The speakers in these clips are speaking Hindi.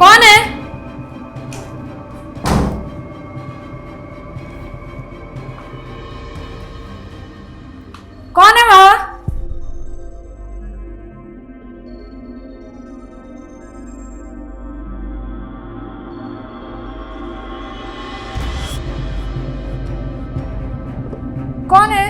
कौन है? कौन है वहां? कौन है?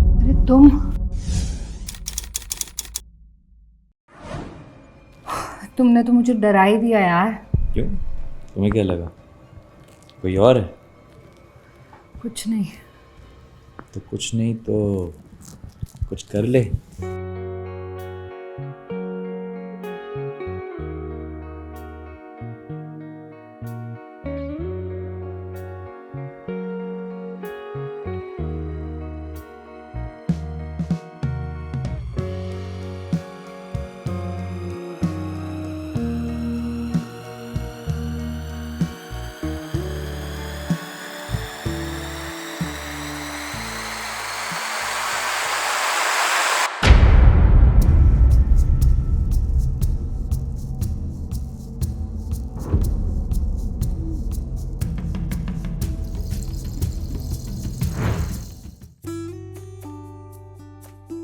अरे तुमने तो मुझे डरा ही दिया यार। क्यों? तुम्हें क्या लगा कोई और है? कुछ नहीं। तो कुछ नहीं तो कुछ कर ले।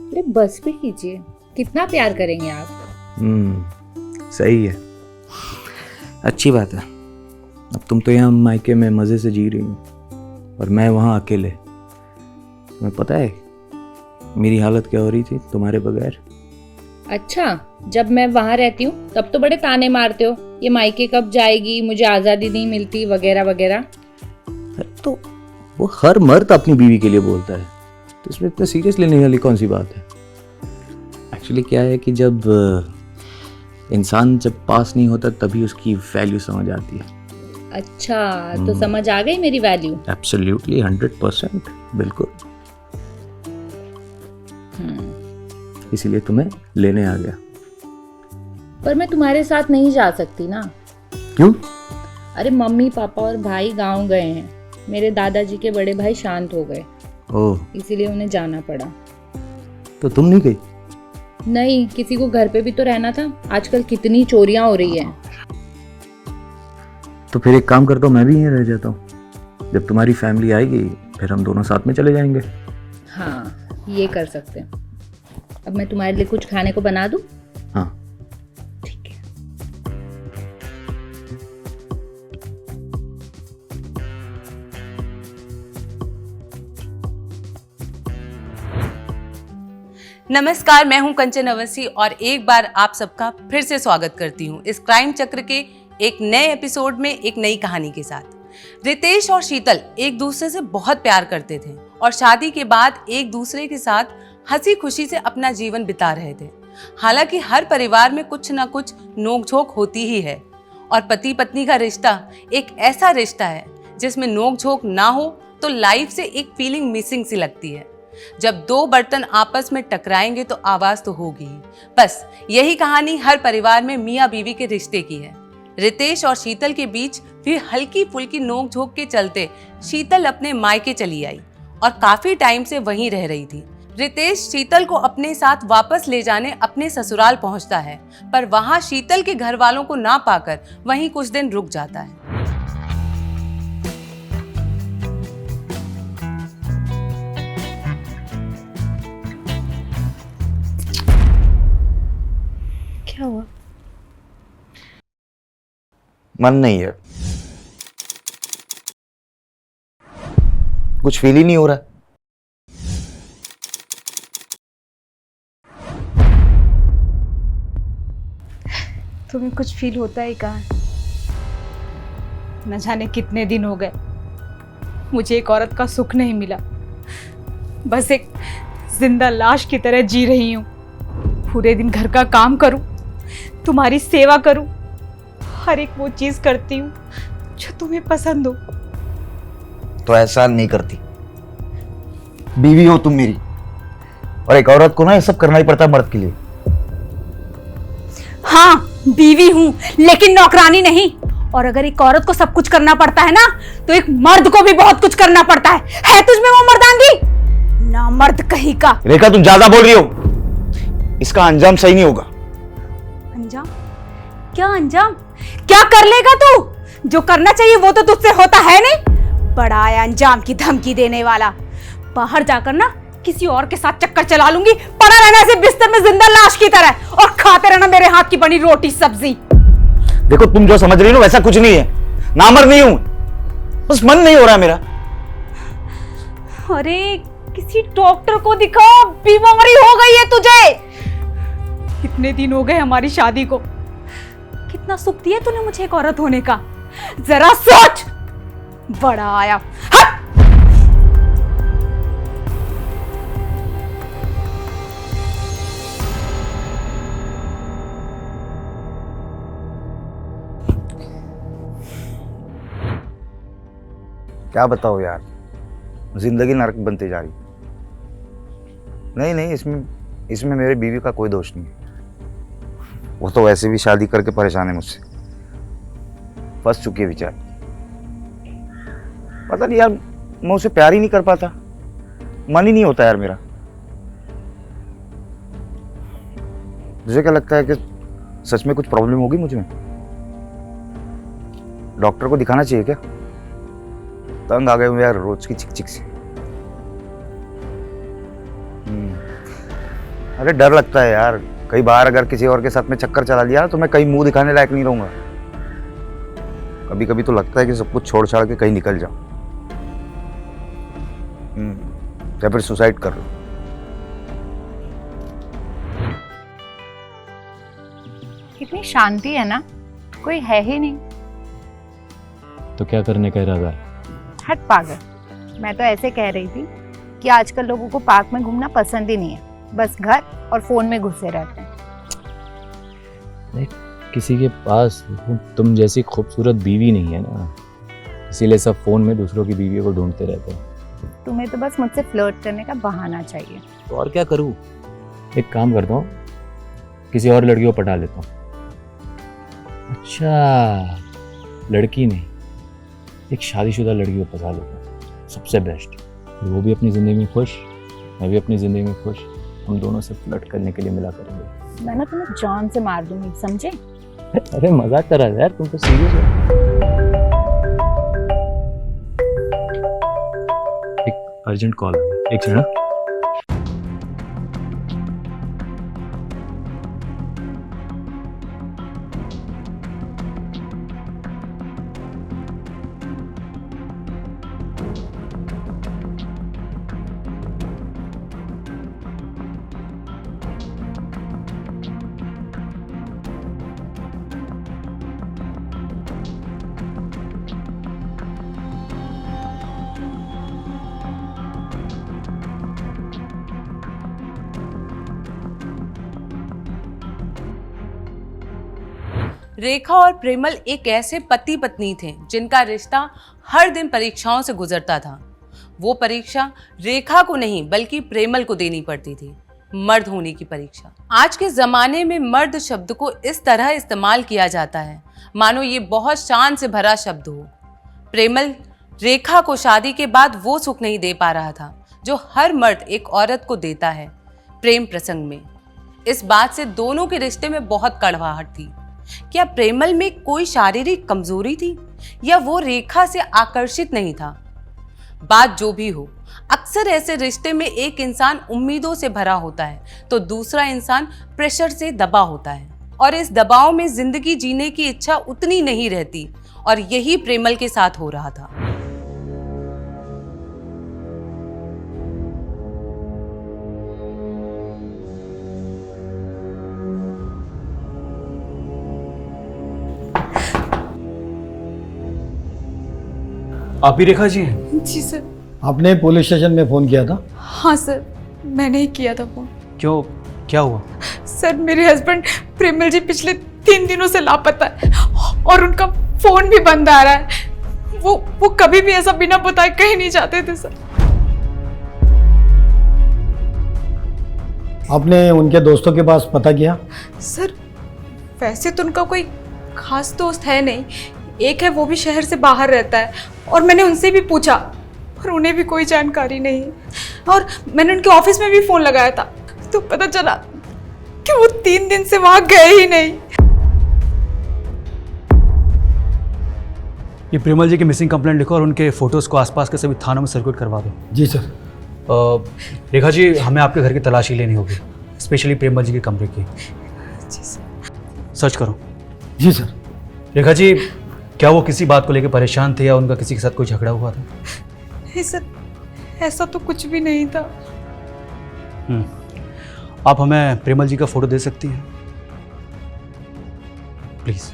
अरे बस भी कीजिए, कितना प्यार करेंगे आप। सही है, अच्छी बात है। अब तुम तो यहाँ मायके में मज़े से जी रही हो और मैं वहाँ अकेले। तुम्हें पता है मेरी हालत क्या हो रही थी तुम्हारे बगैर? अच्छा, जब मैं वहां रहती हूँ तब तो बड़े ताने मारते हो, ये मायके कब जाएगी, मुझे आज़ादी नहीं मिलती वगैरह वगैरह। तो वो हर मर्द अपनी बीवी के लिए बोलता है, तो इसमें इतना सीरियस लेने वाली कौन सी बात है? एक्चुअली क्या है कि जब इंसान जब पास नहीं होता तभी उसकी वैल्यू समझ आती है। अच्छा, तो समझ आ गई मेरी वैल्यू। एब्सोल्युटली 100%, बिल्कुल। इसीलिए तुम्हें लेने आ गया। पर मैं तुम्हारे साथ नहीं जा सकती ना। क्यों? अरे मम्मी पापा और भाई गांव गए हैं, मेरे दादाजी के बड़े भाई शांत हो गए, ओह, इसीलिए उन्हें जाना पड़ा। तो तुम नहीं गई? नहीं, किसी को घर पे भी तो रहना था, आजकल कितनी चोरियां हो रही है। तो फिर एक काम करता हूँ, मैं भी यहीं रह जाता हूँ। जब तुम्हारी फैमिली आएगी फिर हम दोनों साथ में चले जाएंगे। हाँ, ये कर सकते हैं। अब मैं तुम्हारे लिए कुछ खाने को बना दूं? हाँ। ठीक है। नमस्कार, मैं हूं कंचन अवस्थी और एक बार आप सबका फिर से स्वागत करती हूं इस क्राइम चक्र के एक नए एपिसोड में एक नई कहानी के साथ। रितेश और शीतल एक दूसरे से बहुत प्यार करते थे और शादी के बाद एक दूसरे के साथ हंसी खुशी से अपना जीवन बिता रहे थे। हालांकि हर परिवार में कुछ ना कुछ नोकझोंक होती ही है और पति पत्नी का रिश्ता एक ऐसा रिश्ता है जिसमें नोकझोंक ना हो तो लाइफ से एक फीलिंग मिसिंग सी लगती है। जब दो बर्तन आपस में टकराएंगे तो आवाज तो होगी ही। बस यही कहानी हर परिवार में मियाँ बीवी के रिश्ते की है। रितेश और शीतल के बीच भी हल्की फुल्की नोकझोंक के चलते शीतल अपने मायके चली आई और काफी टाइम से वहीं रह रही थी। रितेश शीतल को अपने साथ वापस ले जाने अपने ससुराल पहुंचता है, पर वहां शीतल के घर वालों को ना पाकर वहीं कुछ दिन रुक जाता है। क्या हुआ? मन नहीं है, कुछ फील ही नहीं हो रहा। तुम्हें कुछ फील होता है कहाँ? न जाने कितने दिन हो गए मुझे एक औरत का सुख नहीं मिला, बस एक जिंदा लाश की तरह जी रही हूँ। पूरे दिन घर का काम करूँ, तुम्हारी सेवा करूँ, हर एक वो चीज करती हूँ जो तुम्हें पसंद हो। तो एहसान नहीं करती, बीवी हो तुम मेरी, और एक औरत को ना ये सब करना ही पड़ता है मर्द के लिए। हाँ, बीवी हूँ लेकिन नौकरानी नहीं। और अगर एक औरत को सब कुछ करना पड़ता है ना, तो एक मर्द को भी बहुत कुछ करना पड़ता है तुझमें वो मर्दांगी? ना मर्द कहीं का। रेखा तुम ज्यादा बोल रही हो, इसका अंजाम सही नहीं होगा। अंजाम? क्या अंजाम? क्या कर लेगा तू? जो करना चाहिए वो तो तुझसे होता है नहीं। बड़ा है अंजाम की धमकी देने वाला। बाहर जाकर ना किसी और के साथ चक्कर चला लूंगी, पड़ा रहना ऐसे बिस्तर में जिंदा लाश की तरह, और खाते रहना मेरे हाथ की बनी रोटी सब्जी। देखो तुम जो समझ रही हो वैसा कुछ नहीं है, नामर्द नहीं हूं, बस मन नहीं हो रहा मेरा। अरे किसी डॉक्टर को दिखाओ, बीमारी हो गई है तुझे। कितने दिन हो गए हमारी शादी को, कितना सुख दिया तूने मुझे एक औरत होने का, जरा सोच। बड़ा आया। हट! क्या बताओ यार, जिंदगी नरक बनती जा रही। नहीं, इसमें मेरी बीवी का कोई दोष नहीं है। वो तो वैसे भी शादी करके परेशान है मुझसे, फंस चुकी है बेचारी। पता नहीं यार, मैं उसे प्यार ही नहीं कर पाता, मन ही नहीं होता यार मेरा। मुझे क्या लगता है कि सच में कुछ प्रॉब्लम होगी मुझ में? डॉक्टर को दिखाना चाहिए क्या? तंग आ गए हूँ यार रोज की चिक से। अरे डर लगता है यार, कई बार अगर किसी और के साथ में चक्कर चला लिया तो मैं कहीं मुंह दिखाने लायक नहीं रहूंगा। कभी कभी तो लगता है कि सब कुछ छोड़ छाड़ के कहीं निकल जाऊं, या फिर सुसाइड कर लो। कितनी शांति है ना, कोई है ही नहीं। तो क्या करने का इरादा है? हट पागल, मैं तो ऐसे कह रही थी कि आजकल लोगों को पार्क में घूमना पसंद ही नहीं है, बस घर और फोन में घुसे रहते हैं। किसी के पास तुम जैसी खूबसूरत बीवी नहीं है ना, इसीलिए सब फोन में दूसरों की बीवियों को ढूंढते रहते हैं। तुम्हें तो बस मुझसे फ्लर्ट करने का बहाना चाहिए। तो और क्या करूँ, एक काम करता हूँ, किसी और लड़की को पटा लेता हूँ। अच्छा, लड़की नहीं, एक शादीशुदा लड़की को फंसा लेता हूँ, सबसे बेस्ट। वो भी अपनी ज़िंदगी में खुश, मैं भी अपनी ज़िंदगी में खुश, हम दोनों से फ्लर्ट करने के लिए मिला करेंगे। मैं ना तुम्हें जान से मार दूंगी, समझे? अरे मजाक कर रहा है यार, तुम तो सीरियस हो। एक अर्जेंट कॉल, एक सेकंड। रेखा और प्रेमल एक ऐसे पति पत्नी थे जिनका रिश्ता हर दिन परीक्षाओं से गुजरता था। वो परीक्षा रेखा को नहीं बल्कि प्रेमल को देनी पड़ती थी, मर्द होने की परीक्षा। आज के जमाने में मर्द शब्द को इस तरह इस्तेमाल किया जाता है मानो ये बहुत शान से भरा शब्द हो। प्रेमल रेखा को शादी के बाद वो सुख नहीं दे पा रहा था जो हर मर्द एक औरत को देता है प्रेम प्रसंग में। इस बात से दोनों के रिश्ते में बहुत कड़वाहट थी। क्या प्रेमल में कोई शारीरिक कमजोरी थी या वो रेखा से आकर्षित नहीं था? बात जो भी हो, अक्सर ऐसे रिश्ते में एक इंसान उम्मीदों से भरा होता है तो दूसरा इंसान प्रेशर से दबा होता है, और इस दबाव में जिंदगी जीने की इच्छा उतनी नहीं रहती, और यही प्रेमल के साथ हो रहा था। आप ही रेखा जी हैं? जी सर। आपने पुलिस स्टेशन में फ़ोन किया था? हाँ सर, मैंने ही किया था फोन। क्यों, क्या हुआ? सर, मेरे हस्बैंड प्रेमल जी पिछले 3 दिनों से लापता है और उनका फोन भी बंद आ रहा है। वो कभी भी ऐसा बिना बताए कहीं नहीं जाते थे सर। आपने उनके दोस्तों के पास पता किया? सर वैसे तो उनका कोई खास दोस्त है नहीं, एक है वो भी शहर से बाहर रहता है, और मैंने उनसे भी पूछा पर उन्हें भी कोई जानकारी नहीं। और मैंने उनके ऑफिस में भी फ़ोन लगाया था तो पता चला कि वो 3 दिन से वहाँ गए ही नहीं। ये प्रेमल जी की मिसिंग कंप्लेंट लिखो और उनके फोटोज़ को आसपास के सभी थानों में सर्कुलेट करवा दो। जी सर। रेखा जी, हमें आपके घर की तलाशी लेनी होगी, स्पेशली प्रेमल जी के कमरे की। जी सर। सर्च करो। जी सर। रेखा जी, क्या वो किसी बात को लेकर परेशान थे या उनका किसी के साथ कोई झगड़ा हुआ था? नहीं सर, ऐसा तो कुछ भी नहीं था। आप हमें प्रेमल जी का फोटो दे सकती हैं प्लीज़?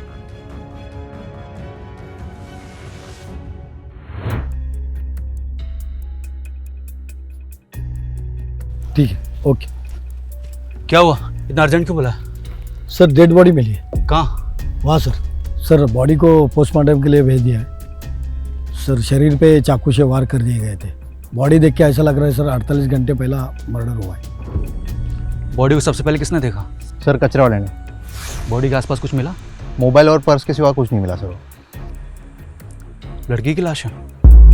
ठीक है, ओके। क्या हुआ, इतना अर्जेंट क्यों बोला? सर डेड बॉडी मिली है। कहाँ? वहाँ सर। सर बॉडी को पोस्टमार्टम के लिए भेज दिया है। सर शरीर पे चाकू से वार कर दिए गए थे। बॉडी देख के ऐसा लग रहा है सर 48 घंटे पहला मर्डर हुआ है। बॉडी को सबसे पहले किसने देखा? सर कचरा वाले ने। बॉडी के आसपास कुछ मिला? मोबाइल और पर्स के सिवा कुछ नहीं मिला सर। लड़की की लाश है?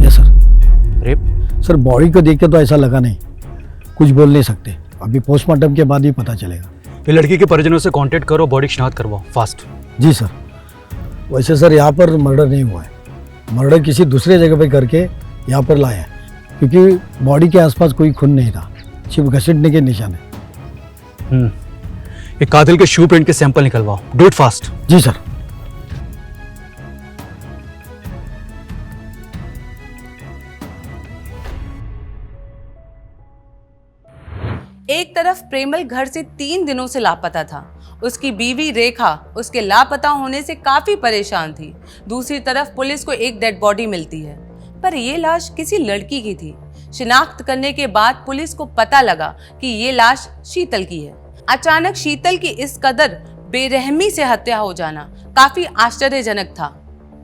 Yes sir. Rape? Sir body को देख के तो ऐसा लगा नहीं, कुछ बोल नहीं सकते, अभी पोस्टमार्टम के बाद ही पता चलेगा। ये लड़की के परिजनों से कांटेक्ट करो, बॉडी की शिनाख्त करवाओ फास्ट। जी सर। वैसे सर यहाँ पर मर्डर नहीं हुआ है, मर्डर किसी दूसरे जगह पे करके यहाँ पर लाया है, क्योंकि बॉडी के आसपास कोई खून नहीं था, सिर्फ घसीटने के निशान है। एक कातिल के शू प्रिंट के सैंपल निकलवाओ, डू इट फास्ट। जी सर। एक तरफ प्रेमल घर से 3 दिनों से लापता था। उसकी बीवी रेखा उसके लापता होने से काफी परेशान थी। दूसरी तरफ पुलिस को एक डेड बॉडी मिलती है, पर यह लाश किसी लड़की की थी। शिनाख्त करने के बाद पुलिस को पता लगा कि ये लाश शीतल की है। अचानक शीतल की इस कदर बेरहमी से हत्या हो जाना काफी आश्चर्यजनक था।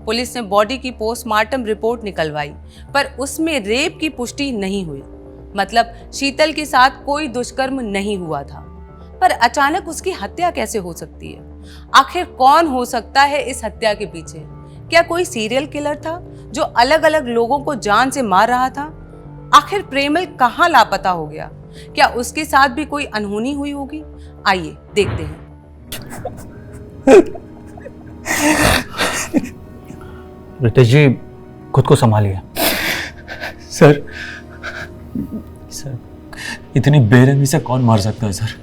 पुलिस ने बॉडी की पोस्टमार्टम रिपोर्ट निकलवाई, पर उसमें रेप की पुष्टि नहीं हुई, मतलब शीतल के साथ कोई दुष्कर्म नहीं हुआ था। पर अचानक उसकी हत्या कैसे हो सकती है? आखिर कौन हो सकता है इस हत्या के पीछे? क्या कोई सीरियल किलर था जो अलग अलग लोगों को जान से मार रहा था? आखिर प्रेमल कहाँ लापता हो गया? क्या उसके साथ भी कोई अनहोनी हुई होगी? आइए देखते हैं। रितेश जी, खुद को संभालिए। सर इतनी बेरहमी से कौन मार सकता है सर?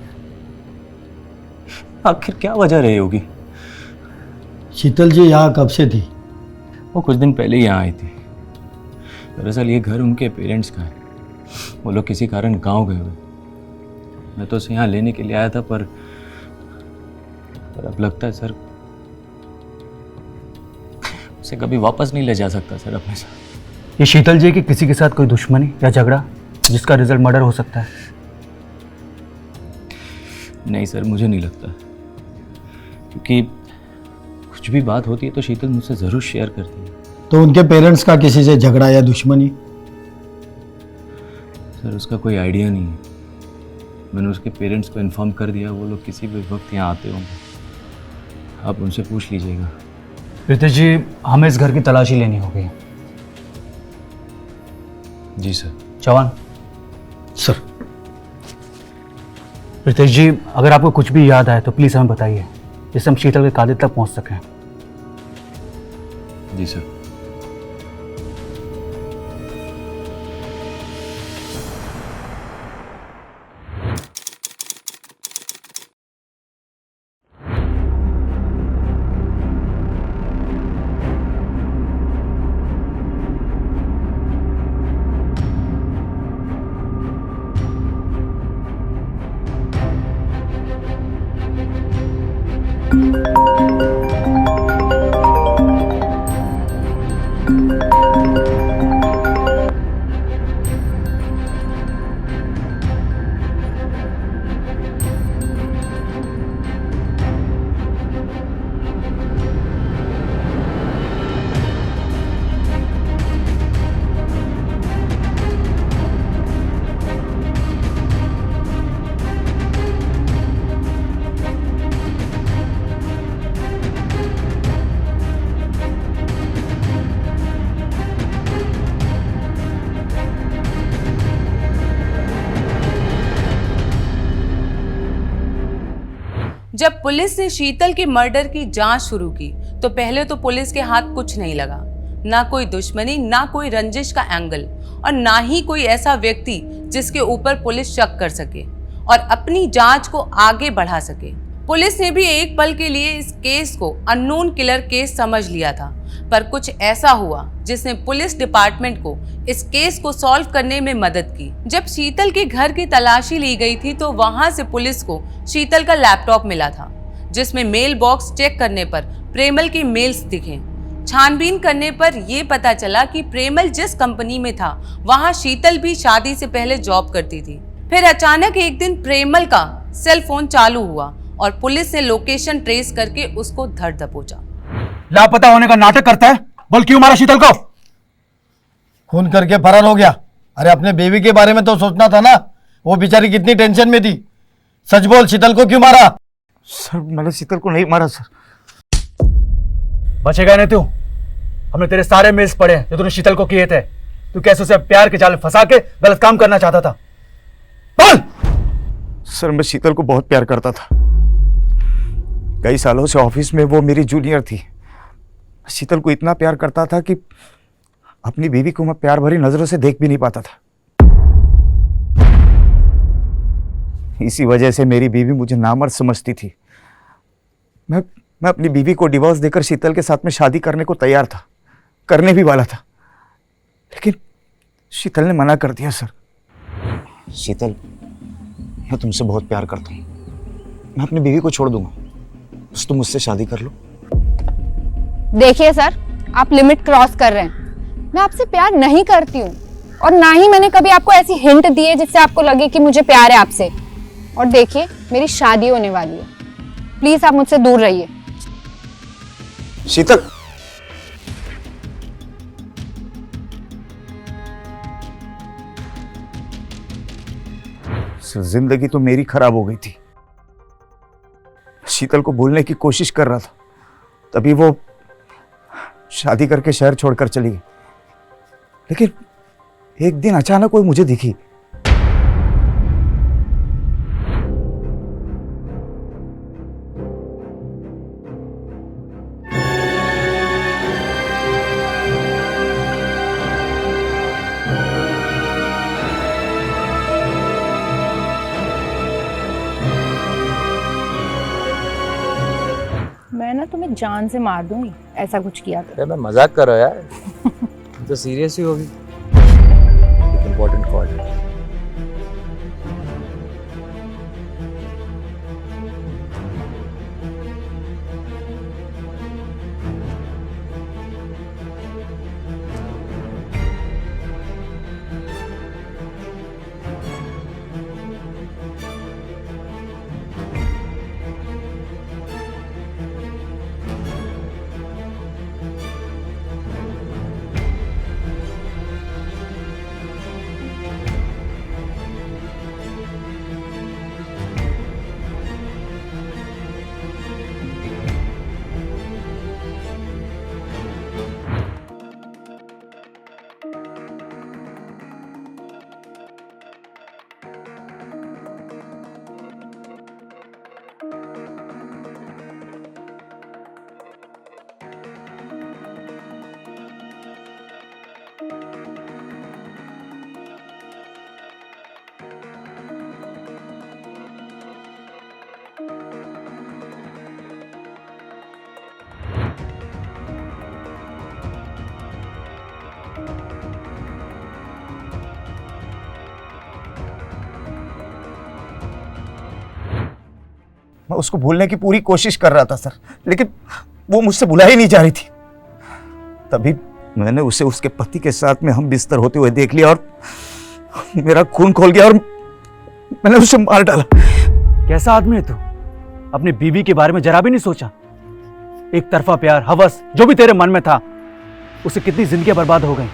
आखिर क्या वजह रही होगी? शीतल जी यहाँ कब से थी? वो कुछ दिन पहले ही यहाँ आई थी। दरअसल ये घर उनके पेरेंट्स का है, वो लोग किसी कारण गांव गए हुए। मैं तो उसे यहाँ लेने के लिए आया था, पर अब लगता है सर उसे कभी वापस नहीं ले जा सकता सर अपने साथ। ये शीतल जी की किसी के साथ कोई दुश्मनी या झगड़ा जिसका रिजल्ट मर्डर हो सकता है? नहीं सर, मुझे नहीं लगता, क्योंकि कुछ भी बात होती है तो शीतल मुझसे ज़रूर शेयर करती है। तो उनके पेरेंट्स का किसी से झगड़ा या दुश्मनी? सर उसका कोई आइडिया नहीं है। मैंने उसके पेरेंट्स को इन्फॉर्म कर दिया, वो लोग किसी भी वक्त यहाँ आते होंगे, आप उनसे पूछ लीजिएगा। रितेश जी, हमें इस घर की तलाशी लेनी होगी। जी सर। जवान। सर। रितेश जी, अगर आपको कुछ भी याद आए तो प्लीज़ हमें बताइए, जिससे हम शीतल के कातिल तक पहुंच सकें। जी सर। जब पुलिस ने शीतल के मर्डर की जांच शुरू की तो पहले तो पुलिस के हाथ कुछ नहीं लगा, ना कोई दुश्मनी, ना कोई रंजिश का एंगल और ना ही कोई ऐसा व्यक्ति जिसके ऊपर पुलिस शक कर सके और अपनी जांच को आगे बढ़ा सके। पुलिस ने भी एक पल के लिए इस केस को अननोन किलर केस समझ लिया था, पर कुछ ऐसा हुआ जिसने पुलिस डिपार्टमेंट को इस केस को सॉल्व करने में मदद की। जब शीतल के घर की तलाशी ली गई थी तो वहां से पुलिस को शीतल का लैपटॉप मिला था, जिसमें मेल बॉक्स चेक करने पर प्रेमल के मेल्स दिखे। छानबीन करने पर यह पता चला कि प्रेमल जिस कंपनी में था वहां शीतल भी शादी से पहले जॉब करती थी। फिर अचानक एक दिन प्रेमल का सेल फोन चालू हुआ और पुलिस ने लोकेशन ट्रेस करके उसको धर दबोचा। लापता होने का नाटक करता है, बोल क्यों मारा शीतल को? खून करके फरार हो गया। अरे अपने बेबी के बारे में तो सोचना था ना, वो बेचारी कितनी टेंशन में थी। सच बोल, शीतल को क्यों मारा? सर मैंने शीतल को नहीं मारा सर। बचेगा नहीं तू। हमने तेरे सारे मेल्स पढ़े जो तूने शीतल को किए थे। तू कैसे उसे प्यार के जाल में फंसा के गलत काम करना चाहता था? बोल। सर मैं शीतल को बहुत प्यार करता था। कई सालों से ऑफिस में वो मेरी जूनियर थी। शीतल को इतना प्यार करता था कि अपनी बीवी को मैं प्यार भरी नजरों से देख भी नहीं पाता था। इसी वजह से मेरी बीवी मुझे नामर्द समझती थी। मैं अपनी बीवी को डिवोर्स देकर शीतल के साथ में शादी करने को तैयार था, करने भी वाला था, लेकिन शीतल ने मना कर दिया। सर शीतल, मैं तुमसे बहुत प्यार करता हूँ। मैं अपनी बीवी को छोड़ दूंगा, बस तुम मुझसे शादी कर लो। देखिए सर, आप लिमिट क्रॉस कर रहे हैं। मैं आपसे प्यार नहीं करती हूँ और ना ही मैंने कभी आपको ऐसी हिंट दी है जिससे आपको लगे कि मुझे प्यार है आपसे। और देखिए, मेरी शादी होने वाली है, प्लीज आप मुझसे दूर रहिए। शीतल, जिंदगी तो मेरी खराब हो गई थी। शीतल को भूलने की कोशिश कर रहा था, तभी वो शादी करके शहर छोड़कर चली गई। लेकिन एक दिन अचानक वो मुझे दिखी। मैं ना तुम्हें जान से मार दूंगी ऐसा कुछ किया तो। अरे मैं मजाक कर रहा हूँ यार। तो सीरियस ही होगी। इम्पोर्टेंट कॉल है। मैं उसको भूलने की पूरी कोशिश कर रहा था सर, लेकिन वो मुझसे भुला ही नहीं जा रही थी। तभी मैंने उसे उसके पति के साथ में हम बिस्तर होते हुए देख लिया और मेरा खून खोल गया और मैंने उसे मार डाला। कैसा आदमी है तू? अपनी बीवी के बारे में जरा भी नहीं सोचा? एक तरफा प्यार, हवस, जो भी तेरे मन में था, उसे कितनी जिंदगी बर्बाद हो गई।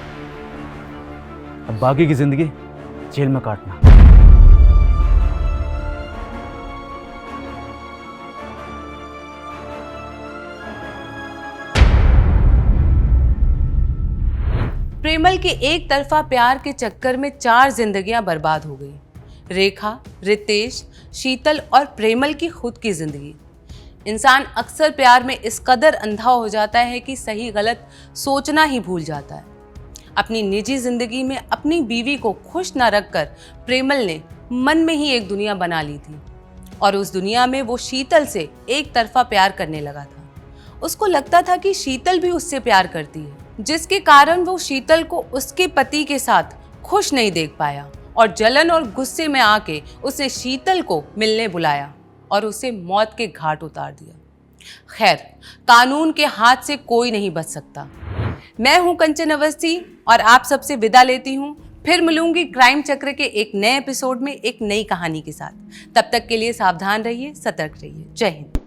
अब बाकी की जिंदगी जेल में काटना। प्रेमल के एक तरफा प्यार के चक्कर में 4 जिंदगियां बर्बाद हो गई। रेखा, रितेश, शीतल और प्रेमल की खुद की जिंदगी। इंसान अक्सर प्यार में इस कदर अंधा हो जाता है कि सही गलत सोचना ही भूल जाता है। अपनी निजी जिंदगी में अपनी बीवी को खुश न रखकर प्रेमल ने मन में ही एक दुनिया बना ली थी और उस दुनिया में वो शीतल से एक तरफा प्यार करने लगा था। उसको लगता था कि शीतल भी उससे प्यार करती है, जिसके कारण वो शीतल को उसके पति के साथ खुश नहीं देख पाया और जलन और गुस्से में आके उसने शीतल को मिलने बुलाया और उसे मौत के घाट उतार दिया। खैर, कानून के हाथ से कोई नहीं बच सकता। मैं हूं कंचन अवस्थी और आप सबसे विदा लेती हूं। फिर मिलूंगी क्राइम चक्र के एक नए एपिसोड में एक नई कहानी के साथ। तब तक के लिए सावधान रहिए, सतर्क रहिए। जय हिंद।